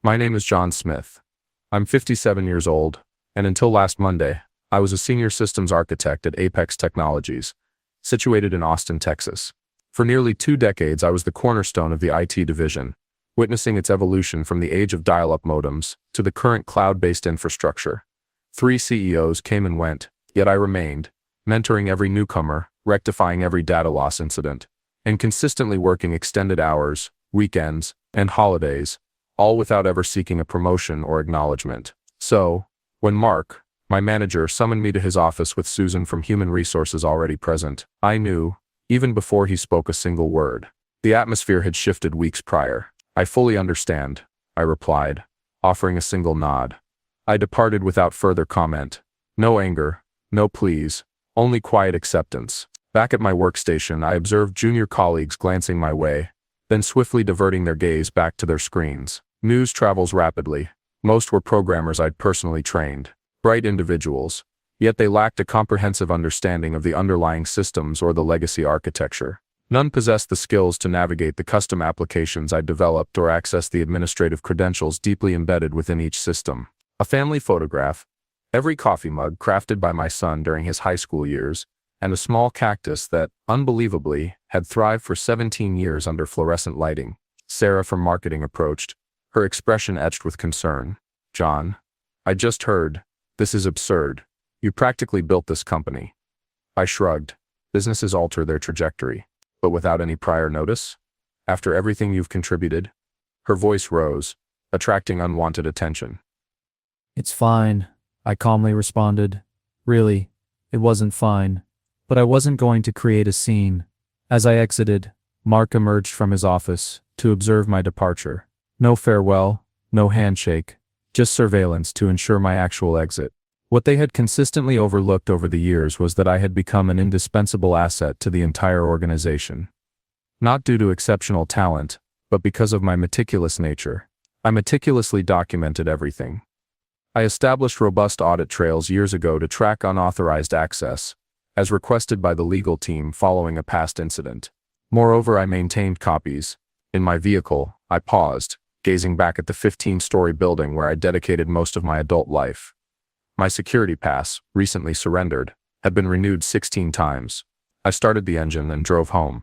My name is John Smith. I'm 57 years old, and until last Monday, I was a senior systems architect at Apex Technologies, situated in Austin, Texas. For nearly 2 decades, I was the cornerstone of the IT division, witnessing its evolution from the age of dial-up modems to the current cloud-based infrastructure. 3 CEOs came and went, yet I remained, mentoring every newcomer, rectifying every data loss incident, and consistently working extended hours, weekends, and holidays, all without ever seeking a promotion or acknowledgement. So, when Mark, my manager, summoned me to his office with Susan from Human Resources already present, I knew, even before he spoke a single word. The atmosphere had shifted weeks prior. "I fully understand," I replied, offering a single nod. I departed without further comment. No anger, no pleas, only quiet acceptance. Back at my workstation, I observed junior colleagues glancing my way, then swiftly diverting their gaze back to their screens. News travels rapidly. Most were programmers I'd personally trained. Bright individuals, yet they lacked a comprehensive understanding of the underlying systems or the legacy architecture. None possessed the skills to navigate the custom applications I'd developed or access the administrative credentials deeply embedded within each system. A family photograph, every coffee mug crafted by my son during his high school years, and a small cactus that, unbelievably, had thrived for 17 years under fluorescent lighting. Sarah from marketing approached, her expression etched with concern. "John, I just heard. This is absurd. You practically built this company." I shrugged. Businesses alter their trajectory. But without any prior notice? After everything you've contributed? Her voice rose, attracting unwanted attention. "It's fine," I calmly responded. Really, it wasn't fine. But I wasn't going to create a scene. As I exited, Mark emerged from his office to observe my departure. No farewell, no handshake, just surveillance to ensure my actual exit. What they had consistently overlooked over the years was that I had become an indispensable asset to the entire organization. Not due to exceptional talent, but because of my meticulous nature. I meticulously documented everything. I established robust audit trails years ago to track unauthorized access, as requested by the legal team following a past incident. Moreover, I maintained copies. In my vehicle, I paused, gazing back at the 15-story building where I dedicated most of my adult life. My security pass, recently surrendered, had been renewed 16 times. I started the engine and drove home.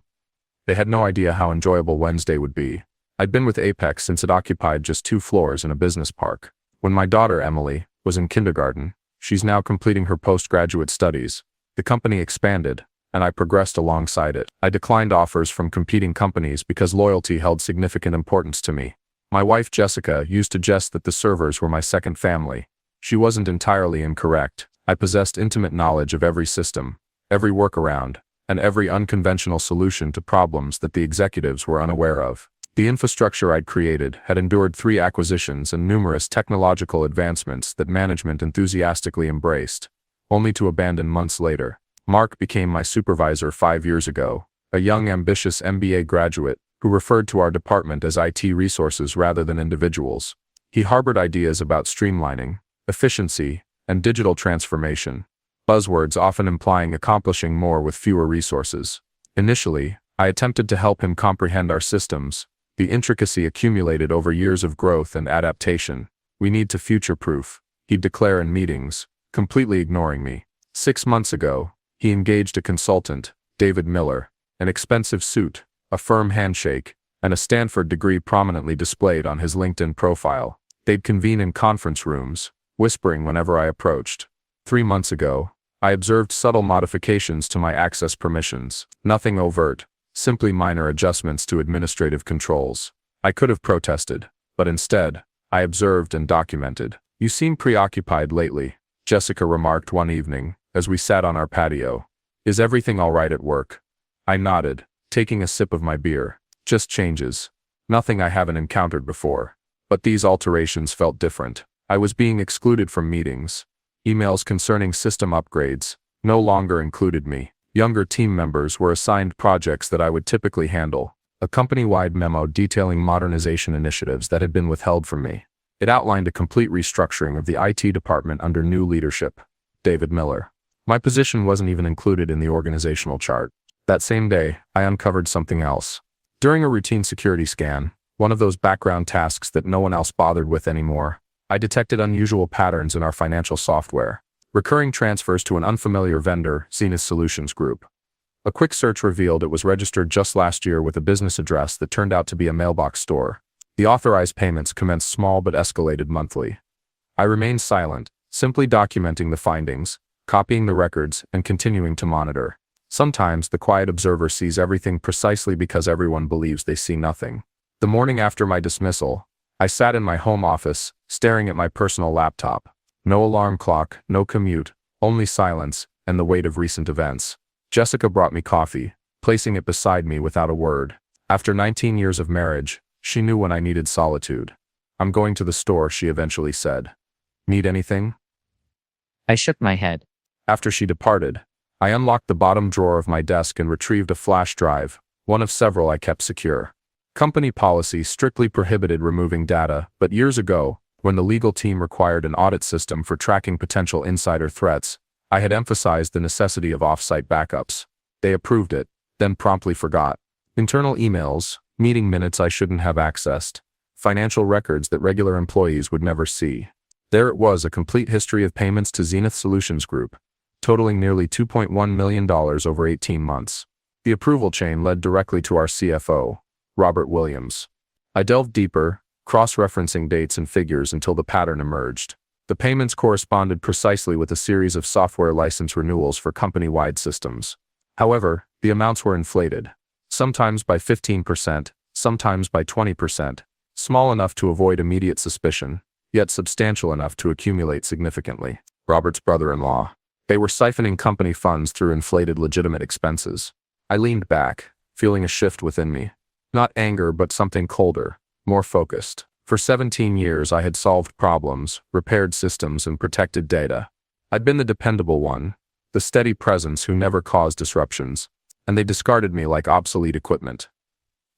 They had no idea how enjoyable Wednesday would be. I'd been with Apex since it occupied just 2 floors in a business park. When my daughter, Emily, was in kindergarten, she's now completing her postgraduate studies. The company expanded, and I progressed alongside it. I declined offers from competing companies because loyalty held significant importance to me. My wife, Jessica, used to jest that the servers were my second family. She wasn't entirely incorrect. I possessed intimate knowledge of every system, every workaround, and every unconventional solution to problems that the executives were unaware of. The infrastructure I'd created had endured 3 acquisitions and numerous technological advancements that management enthusiastically embraced, only to abandon months later. Mark became my supervisor 5 years ago, a young ambitious MBA graduate who referred to our department as IT resources rather than individuals. He harbored ideas about streamlining, efficiency, and digital transformation, buzzwords often implying accomplishing more with fewer resources. Initially, I attempted to help him comprehend our systems, the intricacy accumulated over years of growth and adaptation. "We need to future-proof," he'd declare in meetings, completely ignoring me. 6 months ago, he engaged a consultant, David Miller, an expensive suit, a firm handshake, and a Stanford degree prominently displayed on his LinkedIn profile. They'd convene in conference rooms, whispering whenever I approached. 3 months ago, I observed subtle modifications to my access permissions. Nothing overt, simply minor adjustments to administrative controls. I could have protested, but instead, I observed and documented. "You seem preoccupied lately," Jessica remarked one evening, as we sat on our patio. "Is everything all right at work?" I nodded, taking a sip of my beer. "Just changes. Nothing I haven't encountered before." But these alterations felt different. I was being excluded from meetings. Emails concerning system upgrades no longer included me. Younger team members were assigned projects that I would typically handle. A company-wide memo detailing modernization initiatives that had been withheld from me. It outlined a complete restructuring of the IT department under new leadership, David Miller. My position wasn't even included in the organizational chart. That same day, I uncovered something else. During a routine security scan, one of those background tasks that no one else bothered with anymore. I detected unusual patterns in our financial software. Recurring transfers to an unfamiliar vendor, Zenith Solutions Group. A quick search revealed it was registered just last year with a business address that turned out to be a mailbox store. The authorized payments commenced small but escalated monthly. I remained silent, simply documenting the findings, copying the records, and continuing to monitor. Sometimes the quiet observer sees everything precisely because everyone believes they see nothing. The morning after my dismissal, I sat in my home office, staring at my personal laptop. No alarm clock, no commute, only silence, and the weight of recent events. Jessica brought me coffee, placing it beside me without a word. After 19 years of marriage, she knew when I needed solitude. "I'm going to the store," she eventually said. "Need anything?" I shook my head. After she departed, I unlocked the bottom drawer of my desk and retrieved a flash drive, one of several I kept secure. Company policy strictly prohibited removing data, but years ago, when the legal team required an audit system for tracking potential insider threats, I had emphasized the necessity of off-site backups. They approved it, then promptly forgot. Internal emails, meeting minutes I shouldn't have accessed, financial records that regular employees would never see. There it was, a complete history of payments to Zenith Solutions Group, totaling nearly $2.1 million over 18 months. The approval chain led directly to our CFO, Robert Williams. I delved deeper, cross-referencing dates and figures until the pattern emerged. The payments corresponded precisely with a series of software license renewals for company-wide systems. However, the amounts were inflated, sometimes by 15%, sometimes by 20%, small enough to avoid immediate suspicion, yet substantial enough to accumulate significantly. Robert's brother-in-law. They were siphoning company funds through inflated legitimate expenses. I leaned back, feeling a shift within me. Not anger, but something colder, more focused. For 17 years I had solved problems, repaired systems, and protected data. I'd been the dependable one, the steady presence who never caused disruptions, and they discarded me like obsolete equipment.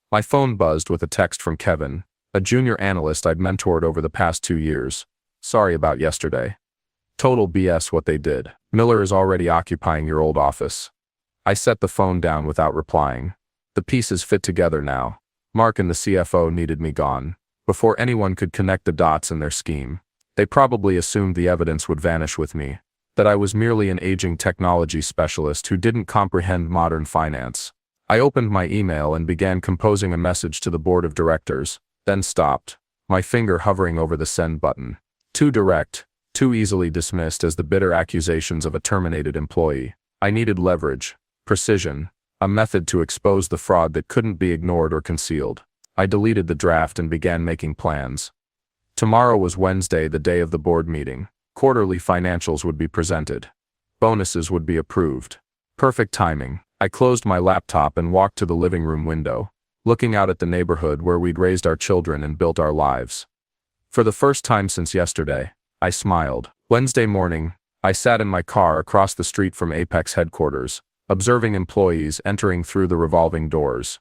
My phone buzzed with a text from Kevin, a junior analyst I'd mentored over the past 2 years. "Sorry about yesterday. Total BS what they did. Miller is already occupying your old office." I set the phone down without replying. The pieces fit together now. Mark and the CFO needed me gone. Before anyone could connect the dots in their scheme, they probably assumed the evidence would vanish with me, that I was merely an aging technology specialist who didn't comprehend modern finance. I opened my email and began composing a message to the board of directors, then stopped, my finger hovering over the send button. Too direct, too easily dismissed as the bitter accusations of a terminated employee. I needed leverage, precision, a method to expose the fraud that couldn't be ignored or concealed. I deleted the draft and began making plans. Tomorrow was Wednesday, the day of the board meeting. Quarterly financials would be presented. Bonuses would be approved. Perfect timing. I closed my laptop and walked to the living room window, looking out at the neighborhood where we'd raised our children and built our lives. For the first time since yesterday, I smiled. Wednesday morning, I sat in my car across the street from Apex headquarters, observing employees entering through the revolving doors.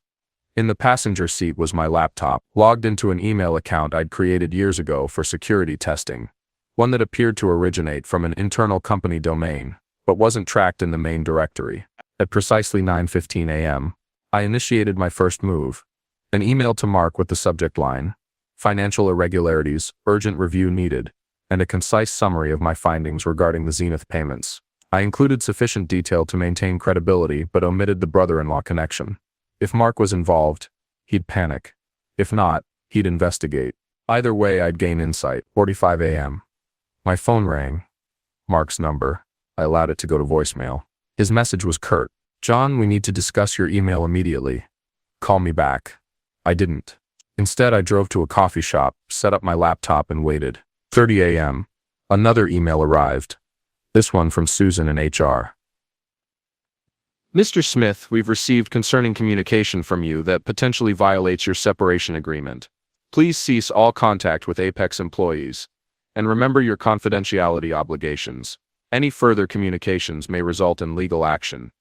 In the passenger seat was my laptop, logged into an email account I'd created years ago for security testing, one that appeared to originate from an internal company domain, but wasn't tracked in the main directory. At precisely 9:15 a.m., I initiated my first move, an email to Mark with the subject line, "Financial irregularities, urgent review needed," and a concise summary of my findings regarding the Zenith payments. I included sufficient detail to maintain credibility but omitted the brother-in-law connection. If Mark was involved, he'd panic. If not, he'd investigate. Either way, I'd gain insight. 45 a.m. My phone rang. Mark's number. I allowed it to go to voicemail. His message was curt. "John, we need to discuss your email immediately. Call me back." I didn't. Instead, I drove to a coffee shop, set up my laptop, and waited. 30 a.m. Another email arrived. This one from Susan in HR. "Mr. Smith, we've received concerning communication from you that potentially violates your separation agreement. Please cease all contact with Apex employees, and remember your confidentiality obligations. Any further communications may result in legal action."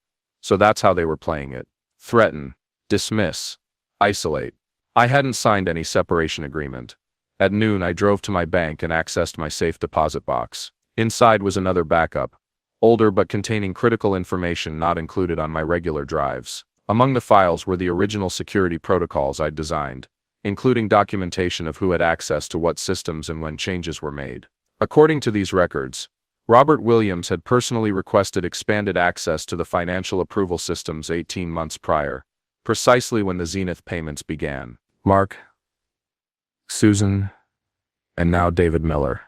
So that's how they were playing it. Threaten, dismiss, isolate. I hadn't signed any separation agreement. At noon, I drove to my bank and accessed my safe deposit box. Inside was another backup, older but containing critical information not included on my regular drives. Among the files were the original security protocols I'd designed, including documentation of who had access to what systems and when changes were made. According to these records, Robert Williams had personally requested expanded access to the financial approval systems 18 months prior, precisely when the Zenith payments began. Mark, Susan, and now David Miller.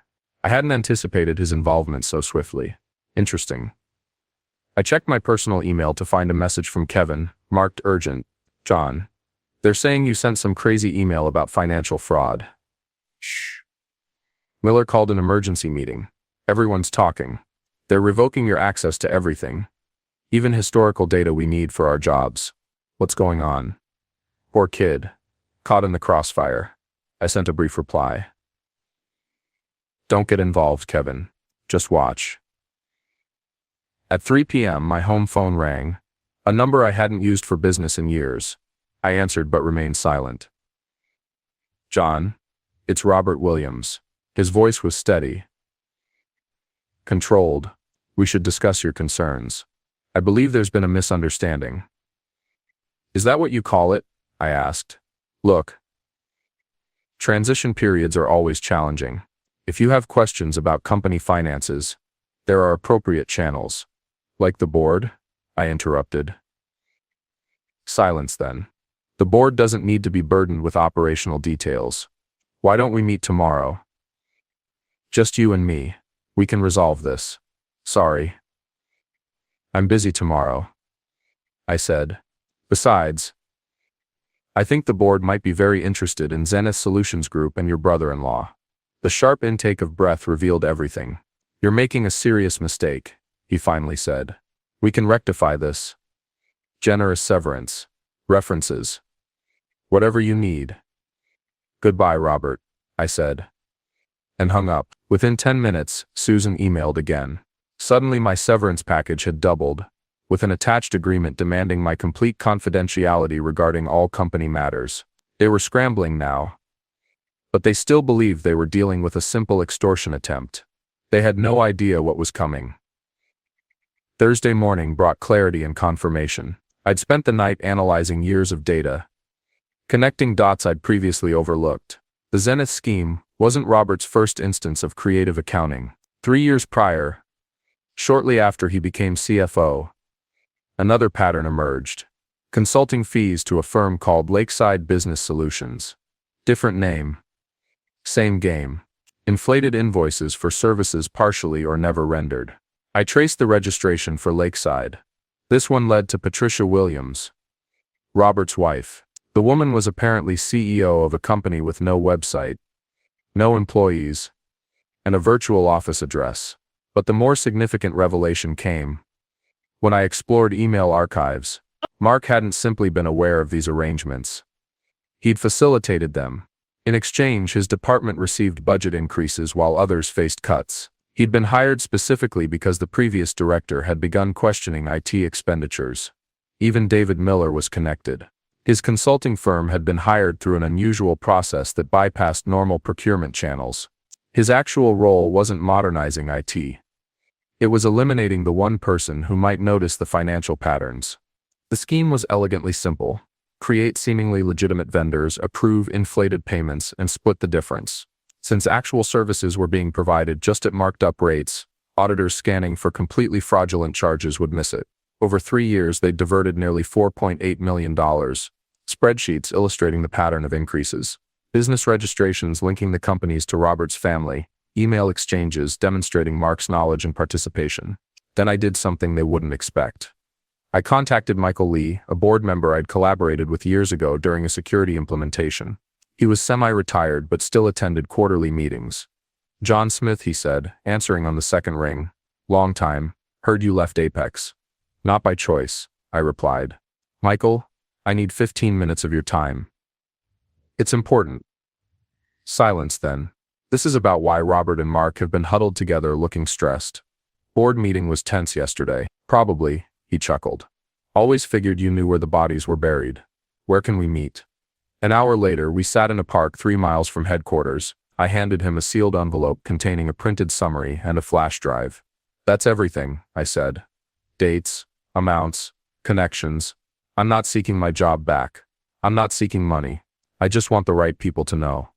I hadn't anticipated his involvement so swiftly. Interesting. I checked my personal email to find a message from Kevin, marked urgent. John, they're saying you sent some crazy email about financial fraud. Shh. Miller called an emergency meeting. Everyone's talking. They're revoking your access to everything, even historical data we need for our jobs. What's going on? Poor kid. Caught in the crossfire. I sent a brief reply. Don't get involved, Kevin. Just watch. At 3 p.m., my home phone rang, a number I hadn't used for business in years. I answered but remained silent. John, it's Robert Williams. His voice was steady, controlled. We should discuss your concerns. I believe there's been a misunderstanding. Is that what you call it? I asked. Look, transition periods are always challenging. If you have questions about company finances, there are appropriate channels. Like the board? I interrupted. Silence then. The board doesn't need to be burdened with operational details. Why don't we meet tomorrow? Just you and me. We can resolve this. Sorry. I'm busy tomorrow, I said. Besides, I think the board might be very interested in Zenith Solutions Group and your brother-in-law. The sharp intake of breath revealed everything. You're making a serious mistake, he finally said. We can rectify this. Generous severance. References. Whatever you need. Goodbye, Robert, I said. And hung up. Within 10 minutes, Susan emailed again. Suddenly my severance package had doubled, with an attached agreement demanding my complete confidentiality regarding all company matters. They were scrambling now, but they still believed they were dealing with a simple extortion attempt. They had no idea what was coming. Thursday morning brought clarity and confirmation. I'd spent the night analyzing years of data, connecting dots I'd previously overlooked. The Zenith scheme wasn't Robert's first instance of creative accounting. 3 years prior, shortly after he became CFO, another pattern emerged. Consulting fees to a firm called Lakeside Business Solutions. Different name. Same game. Inflated invoices for services partially or never rendered. I traced the registration for Lakeside. This one led to Patricia Williams, Robert's wife. The woman was apparently CEO of a company with no website, no employees, and a virtual office address. But the more significant revelation came when I explored email archives. Mark hadn't simply been aware of these arrangements. He'd facilitated them. In exchange, his department received budget increases while others faced cuts. He'd been hired specifically because the previous director had begun questioning IT expenditures. Even David Miller was connected. His consulting firm had been hired through an unusual process that bypassed normal procurement channels. His actual role wasn't modernizing IT. It was eliminating the one person who might notice the financial patterns. The scheme was elegantly simple. Create seemingly legitimate vendors, approve inflated payments, and split the difference. Since actual services were being provided just at marked up rates, auditors scanning for completely fraudulent charges would miss it. Over 3 years, they diverted nearly $4.8 million. Spreadsheets illustrating the pattern of increases. Business registrations linking the companies to Robert's family. Email exchanges demonstrating Mark's knowledge and participation. Then I did something they wouldn't expect. I contacted Michael Lee, a board member I'd collaborated with years ago during a security implementation. He was semi-retired but still attended quarterly meetings. John Smith, he said, answering on the second ring. Long time. Heard you left Apex. Not by choice, I replied. Michael, I need 15 minutes of your time. It's important. Silence then. This is about why Robert and Mark have been huddled together looking stressed. Board meeting was tense yesterday. Probably, he chuckled. Always figured you knew where the bodies were buried. Where can we meet? An hour later, we sat in a park 3 miles from headquarters. I handed him a sealed envelope containing a printed summary and a flash drive. That's everything, I said. Dates, amounts, connections. I'm not seeking my job back. I'm not seeking money. I just want the right people to know.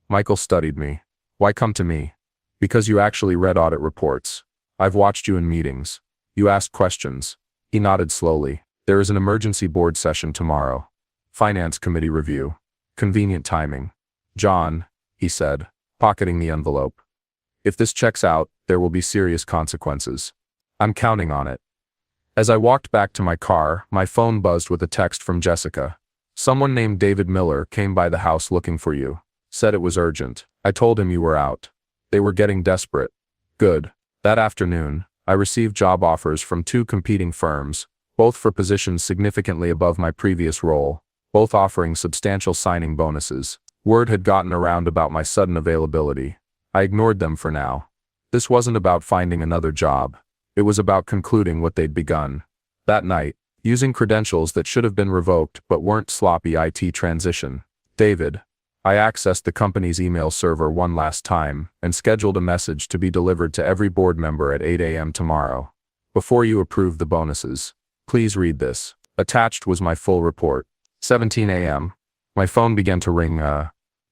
Michael studied me. Why come to me? Because you actually read audit reports. I've watched you in meetings. You asked questions. He nodded slowly. There is an emergency board session tomorrow. Finance committee review. Convenient timing. John, he said, pocketing the envelope. If this checks out, there will be serious consequences. I'm counting on it. As I walked back to my car, my phone buzzed with a text from Jessica. Someone named David Miller came by the house looking for you. Said it was urgent. I told him you were out. They were getting desperate. Good. That afternoon, I received job offers from 2 competing firms, both for positions significantly above my previous role, both offering substantial signing bonuses. Word had gotten around about my sudden availability. I ignored them for now. This wasn't about finding another job. It was about concluding what they'd begun. That night, using credentials that should have been revoked but weren't sloppy IT transition. David. I accessed the company's email server one last time and scheduled a message to be delivered to every board member at 8 a.m. tomorrow. Before you approve the bonuses, please read this. Attached was my full report. 17 a.m. My phone began to ring,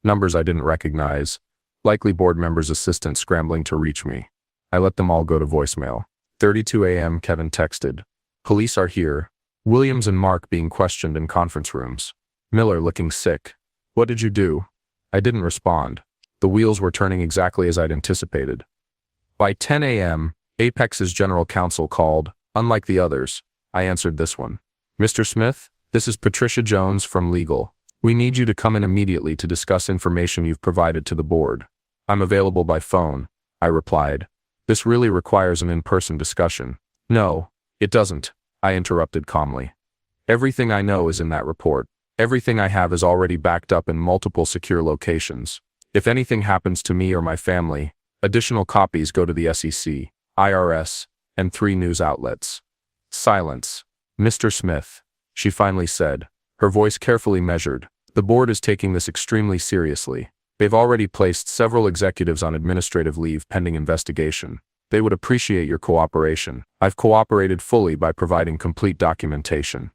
numbers I didn't recognize. Likely board members' assistants scrambling to reach me. I let them all go to voicemail. 32 a.m. Kevin texted. Police are here. Williams and Mark being questioned in conference rooms. Miller looking sick. What did you do? I didn't respond. The wheels were turning exactly as I'd anticipated. By 10 a.m., Apex's general counsel called. Unlike the others, I answered this one. Mr. Smith, this is Patricia Jones from legal. We need you to come in immediately to discuss information you've provided to the board. I'm available by phone, I replied. This really requires an in-person discussion. No, it doesn't, I interrupted calmly. Everything I know is in that report. Everything I have is already backed up in multiple secure locations. If anything happens to me or my family, additional copies go to the SEC, IRS, and 3 news outlets. Silence. Mr. Smith, she finally said, her voice carefully measured. The board is taking this extremely seriously. They've already placed several executives on administrative leave pending investigation. They would appreciate your cooperation. I've cooperated fully by providing complete documentation.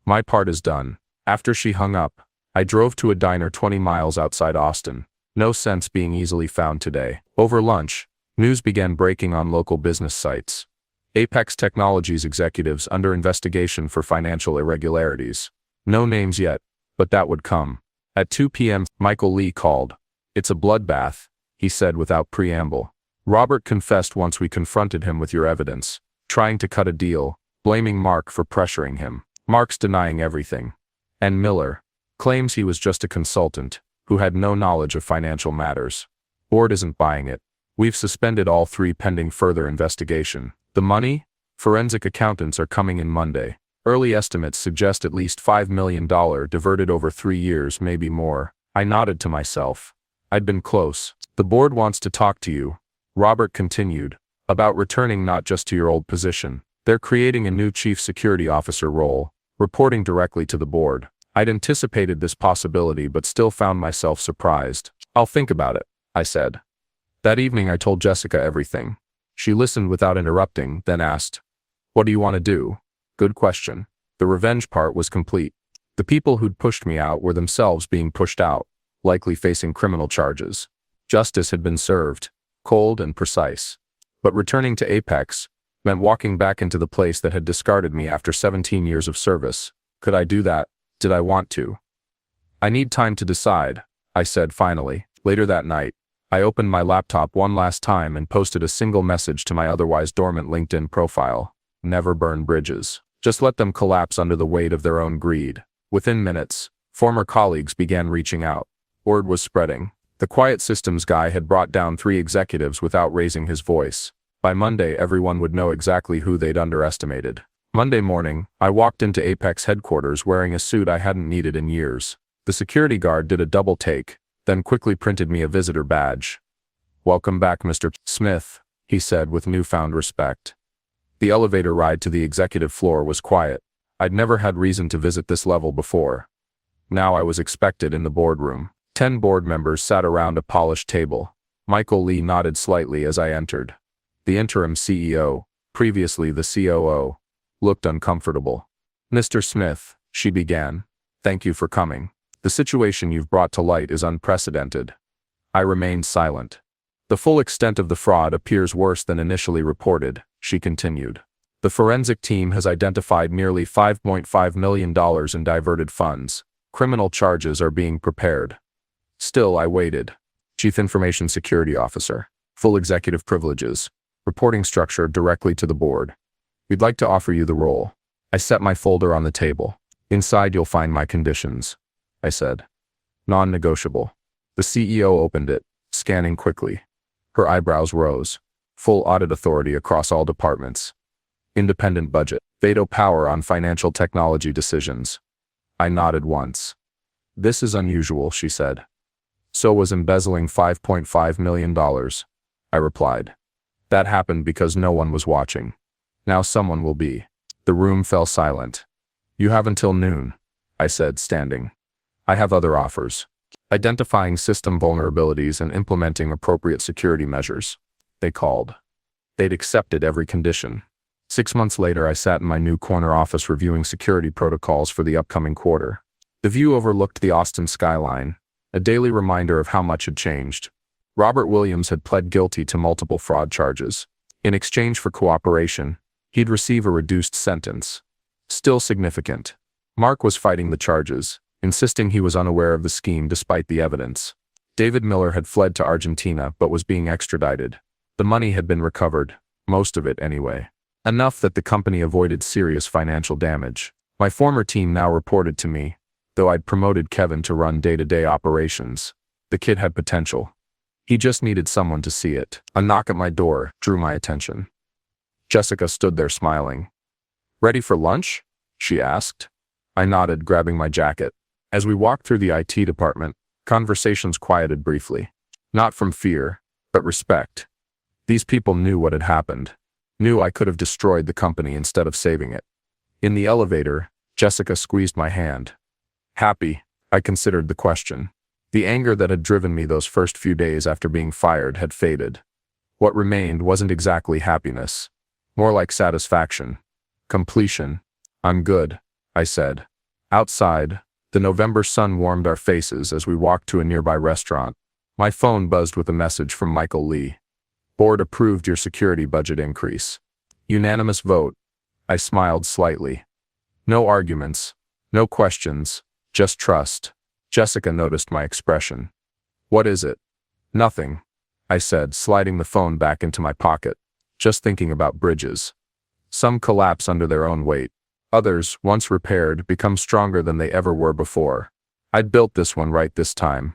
My part is done. After she hung up, I drove to a diner 20 miles outside Austin. No sense being easily found today. Over lunch, news began breaking on local business sites. Apex Technologies executives under investigation for financial irregularities. No names yet, but that would come. At 2 p.m., Michael Lee called. It's a bloodbath, he said without preamble. Robert confessed once we confronted him with your evidence, trying to cut a deal, blaming Mark for pressuring him. Mark's denying everything. And Miller claims he was just a consultant who had no knowledge of financial matters. Board isn't buying it. We've suspended all 3 pending further investigation. The money? Forensic accountants are coming in Monday. Early estimates suggest at least $5 million diverted over 3 years, maybe more. I nodded to myself. I'd been close. The board wants to talk to you, Robert continued, about returning not just to your old position. They're creating a new chief security officer role, reporting directly to the board. I'd anticipated this possibility but still found myself surprised. I'll think about it, I said. That evening I told Jessica everything. She listened without interrupting, then asked, What do you want to do? Good question. The revenge part was complete. The people who'd pushed me out were themselves being pushed out, likely facing criminal charges. Justice had been served, cold and precise. But returning to Apex meant walking back into the place that had discarded me after 17 years of service. Could I do that? Did I want to? I need time to decide, I said finally. Later that night, I opened my laptop one last time and posted a single message to my otherwise dormant LinkedIn profile. Never burn bridges. Just let them collapse under the weight of their own greed. Within minutes, former colleagues began reaching out. Word was spreading. The quiet systems guy had brought down 3 executives without raising his voice. By Monday, everyone would know exactly who they'd underestimated. Monday morning, I walked into Apex headquarters wearing a suit I hadn't needed in years. The security guard did a double take, then quickly printed me a visitor badge. Welcome back, Mr. Smith, he said with newfound respect. The elevator ride to the executive floor was quiet. I'd never had reason to visit this level before. Now I was expected in the boardroom. 10 board members sat around a polished table. Michael Lee nodded slightly as I entered. The interim CEO, previously the COO, looked uncomfortable. Mr. Smith, she began. Thank you for coming. The situation you've brought to light is unprecedented. I remained silent. The full extent of the fraud appears worse than initially reported, she continued. The forensic team has identified nearly $5.5 million in diverted funds. Criminal charges are being prepared. Still, I waited. Chief Information Security Officer. Full executive privileges. Reporting structure directly to the board. We'd like to offer you the role. I set my folder on the table. Inside you'll find my conditions, I said. Non-negotiable. The CEO opened it, scanning quickly. Her eyebrows rose. Full audit authority across all departments. Independent budget. Veto power on financial technology decisions. I nodded once. This is unusual, she said. So was embezzling $5.5 million, I replied. That happened because no one was watching. Now someone will be. The room fell silent. You have until noon, I said, standing. I have other offers. Identifying system vulnerabilities and implementing appropriate security measures. They called. They'd accepted every condition. 6 months later, I sat in my new corner office reviewing security protocols for the upcoming quarter. The view overlooked the Austin skyline, a daily reminder of how much had changed. Robert Williams had pled guilty to multiple fraud charges. In exchange for cooperation, he'd receive a reduced sentence. Still significant. Mark was fighting the charges, insisting he was unaware of the scheme despite the evidence. David Miller had fled to Argentina but was being extradited. The money had been recovered, most of it anyway. Enough that the company avoided serious financial damage. My former team now reported to me, though I'd promoted Kevin to run day-to-day operations. The kid had potential. He just needed someone to see it. A knock at my door drew my attention. Jessica stood there smiling. "Ready for lunch?" she asked. I nodded, grabbing my jacket. As we walked through the IT department, conversations quieted briefly. Not from fear, but respect. These people knew what had happened. Knew I could have destroyed the company instead of saving it. In the elevator, Jessica squeezed my hand. Happy, I considered the question. The anger that had driven me those first few days after being fired had faded. What remained wasn't exactly happiness. More like satisfaction. Completion. I'm good, I said. Outside, the November sun warmed our faces as we walked to a nearby restaurant. My phone buzzed with a message from Michael Lee. Board approved your security budget increase. Unanimous vote. I smiled slightly. No arguments. No questions. Just trust. Jessica noticed my expression. What is it? Nothing, I said, sliding the phone back into my pocket. Just thinking about bridges. Some collapse under their own weight. Others, once repaired, become stronger than they ever were before. I'd built this one right this time.